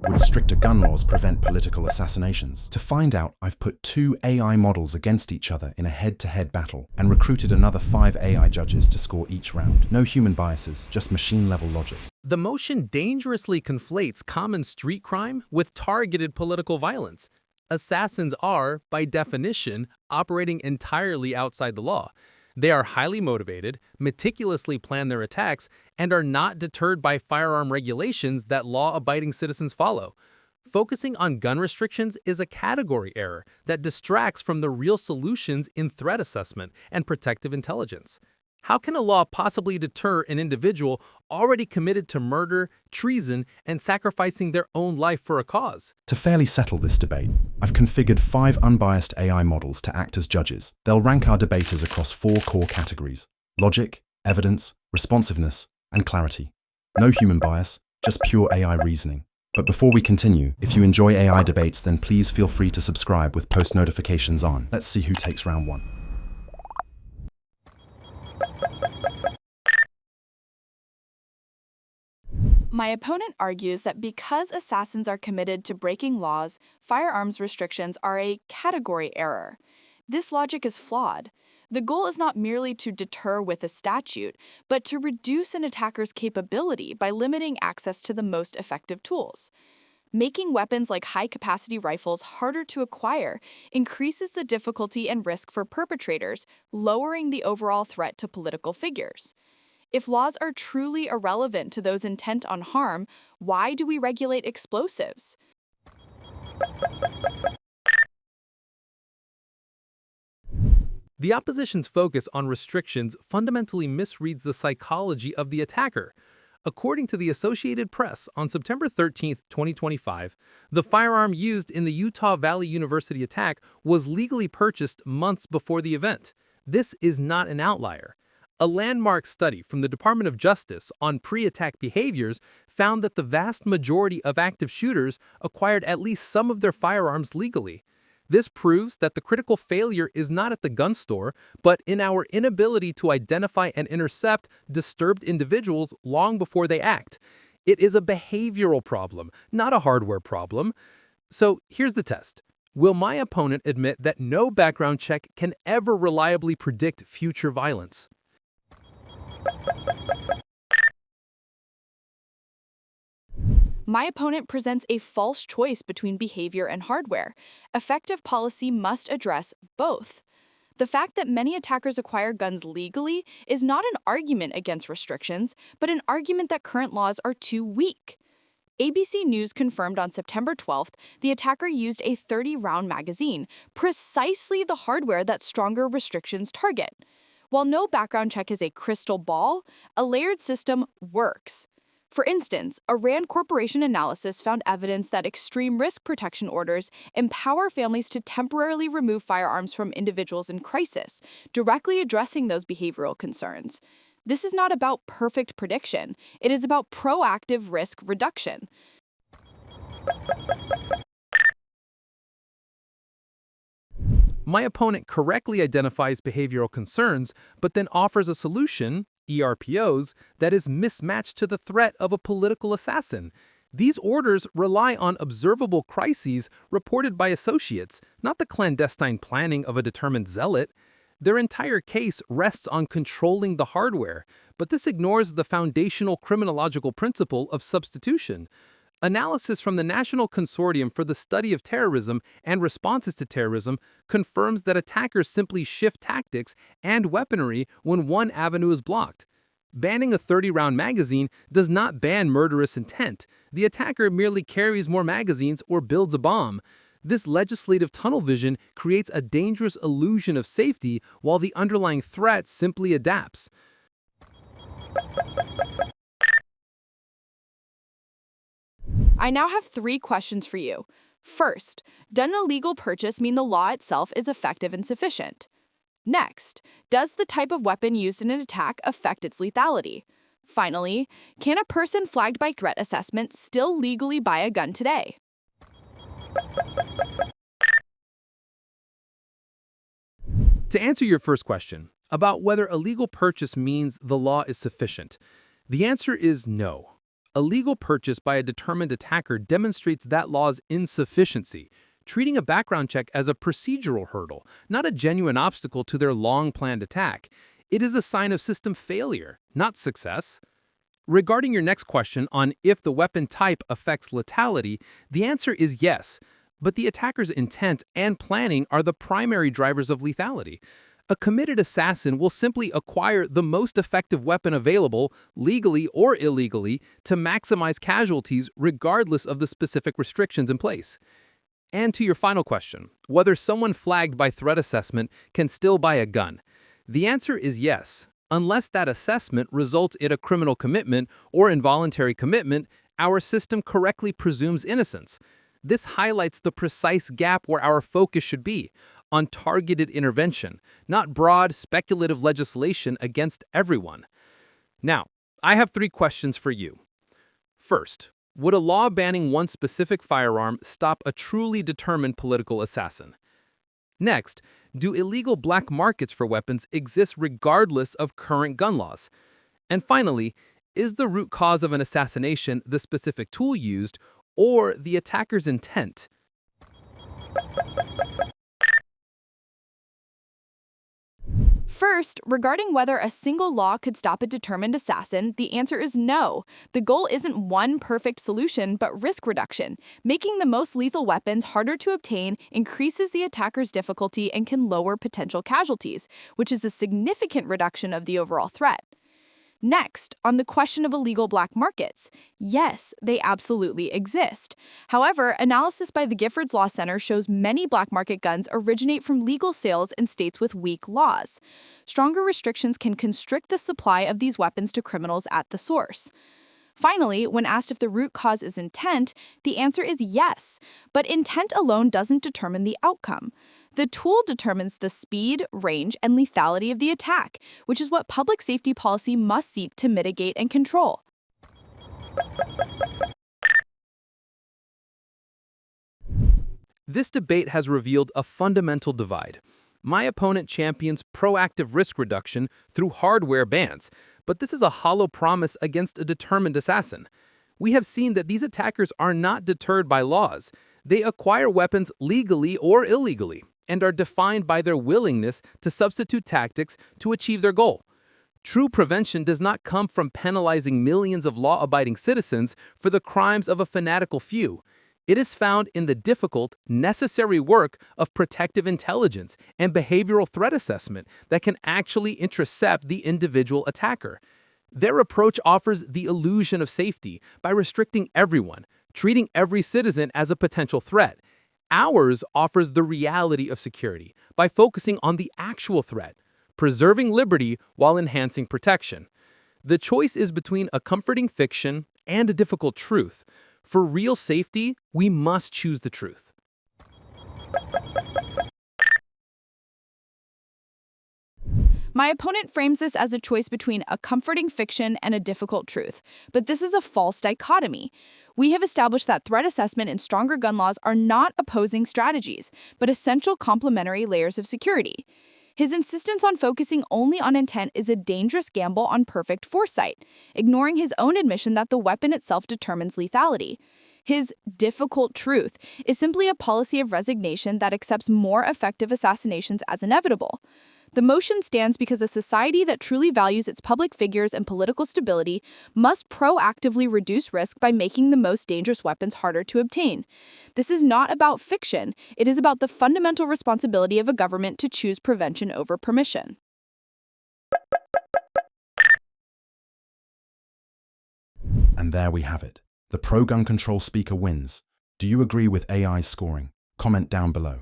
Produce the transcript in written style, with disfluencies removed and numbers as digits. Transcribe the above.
Would stricter gun laws prevent political assassinations? To find out, I've put 2 AI models against each other in a head-to-head battle and recruited another 5 AI judges to score each round. No human biases, just machine-level logic. The motion dangerously conflates common street crime with targeted political violence. Assassins are, by definition, operating entirely outside the law. They are highly motivated, meticulously plan their attacks, and are not deterred by firearm regulations that law-abiding citizens follow. Focusing on gun restrictions is a category error that distracts from the real solutions in threat assessment and protective intelligence. How can a law possibly deter an individual already committed to murder, treason, and sacrificing their own life for a cause? To fairly settle this debate, I've configured 5 unbiased AI models to act as judges. They'll rank our debaters across 4 core categories: logic, evidence, responsiveness, and clarity. No human bias, just pure AI reasoning. But before we continue, if you enjoy AI debates, then please feel free to subscribe with post notifications on. Let's see who takes round 1. My opponent argues that because assassins are committed to breaking laws, firearms restrictions are a category error. This logic is flawed. The goal is not merely to deter with a statute, but to reduce an attacker's capability by limiting access to the most effective tools. Making weapons like high-capacity rifles harder to acquire increases the difficulty and risk for perpetrators, lowering the overall threat to political figures. If laws are truly irrelevant to those intent on harm, why do we regulate explosives? The opposition's focus on restrictions fundamentally misreads the psychology of the attacker. According to the Associated Press, on September 13, 2025, the firearm used in the Utah Valley University attack was legally purchased months before the event. This is not an outlier. A landmark study from the Department of Justice on pre-attack behaviors found that the vast majority of active shooters acquired at least some of their firearms legally. This proves that the critical failure is not at the gun store, but in our inability to identify and intercept disturbed individuals long before they act. It is a behavioral problem, not a hardware problem. So here's the test. Will my opponent admit that no background check can ever reliably predict future violence? My opponent presents a false choice between behavior and hardware. Effective policy must address both. The fact that many attackers acquire guns legally is not an argument against restrictions, but an argument that current laws are too weak. ABC News confirmed on September 12th the attacker used a 30-round magazine, precisely the hardware that stronger restrictions target. While no background check is a crystal ball, a layered system works. For instance, a RAND Corporation analysis found evidence that extreme risk protection orders empower families to temporarily remove firearms from individuals in crisis, directly addressing those behavioral concerns. This is not about perfect prediction. It is about proactive risk reduction. My opponent correctly identifies behavioral concerns, but then offers a solution, ERPOs, that is mismatched to the threat of a political assassin. These orders rely on observable crises reported by associates, not the clandestine planning of a determined zealot. Their entire case rests on controlling the hardware, but this ignores the foundational criminological principle of substitution. Analysis from the National Consortium for the Study of Terrorism and Responses to Terrorism confirms that attackers simply shift tactics and weaponry when one avenue is blocked. Banning a 30-round magazine does not ban murderous intent. The attacker merely carries more magazines or builds a bomb. This legislative tunnel vision creates a dangerous illusion of safety while the underlying threat simply adapts. I now have 3 questions for you. First, does an illegal purchase mean the law itself is effective and sufficient? Next, does the type of weapon used in an attack affect its lethality? Finally, can a person flagged by threat assessment still legally buy a gun today? To answer your first question, about whether a legal purchase means the law is sufficient, the answer is no. A legal purchase by a determined attacker demonstrates that law's insufficiency, treating a background check as a procedural hurdle, not a genuine obstacle to their long-planned attack. It is a sign of system failure, not success. Regarding your next question on if the weapon type affects lethality, the answer is yes, but the attacker's intent and planning are the primary drivers of lethality. A committed assassin will simply acquire the most effective weapon available, legally or illegally, to maximize casualties regardless of the specific restrictions in place. And to your final question, whether someone flagged by threat assessment can still buy a gun. The answer is yes. Unless that assessment results in a criminal commitment or involuntary commitment, our system correctly presumes innocence. This highlights the precise gap where our focus should be, on targeted intervention, not broad, speculative legislation against everyone. Now, I have 3 questions for you. First, would a law banning one specific firearm stop a truly determined political assassin? Next, do illegal black markets for weapons exist regardless of current gun laws? And finally, is the root cause of an assassination the specific tool used or the attacker's intent? First, regarding whether a single law could stop a determined assassin, the answer is no. The goal isn't one perfect solution, but risk reduction. Making the most lethal weapons harder to obtain increases the attacker's difficulty and can lower potential casualties, which is a significant reduction of the overall threat. Next, on the question of illegal black markets, yes, they absolutely exist. However, analysis by the Giffords Law Center shows many black market guns originate from legal sales in states with weak laws. Stronger restrictions can constrict the supply of these weapons to criminals at the source. Finally, when asked if the root cause is intent, the answer is yes, but intent alone doesn't determine the outcome. The tool determines the speed, range, and lethality of the attack, which is what public safety policy must seek to mitigate and control. This debate has revealed a fundamental divide. My opponent champions proactive risk reduction through hardware bans, but this is a hollow promise against a determined assassin. We have seen that these attackers are not deterred by laws. They acquire weapons legally or illegally, and are defined by their willingness to substitute tactics to achieve their goal. True prevention does not come from penalizing millions of law-abiding citizens for the crimes of a fanatical few. It is found in the difficult, necessary work of protective intelligence and behavioral threat assessment that can actually intercept the individual attacker. Their approach offers the illusion of safety by restricting everyone, treating every citizen as a potential threat. Ours offers the reality of security by focusing on the actual threat, preserving liberty while enhancing protection. The choice is between a comforting fiction and a difficult truth. For real safety, we must choose the truth. My opponent frames this as a choice between a comforting fiction and a difficult truth, but this is a false dichotomy. We have established that threat assessment and stronger gun laws are not opposing strategies, but essential complementary layers of security. His insistence on focusing only on intent is a dangerous gamble on perfect foresight, ignoring his own admission that the weapon itself determines lethality. His difficult truth is simply a policy of resignation that accepts more effective assassinations as inevitable. The motion stands because a society that truly values its public figures and political stability must proactively reduce risk by making the most dangerous weapons harder to obtain. This is not about fiction. It is about the fundamental responsibility of a government to choose prevention over permission. And there we have it. The pro-gun control speaker wins. Do you agree with AI's scoring? Comment down below.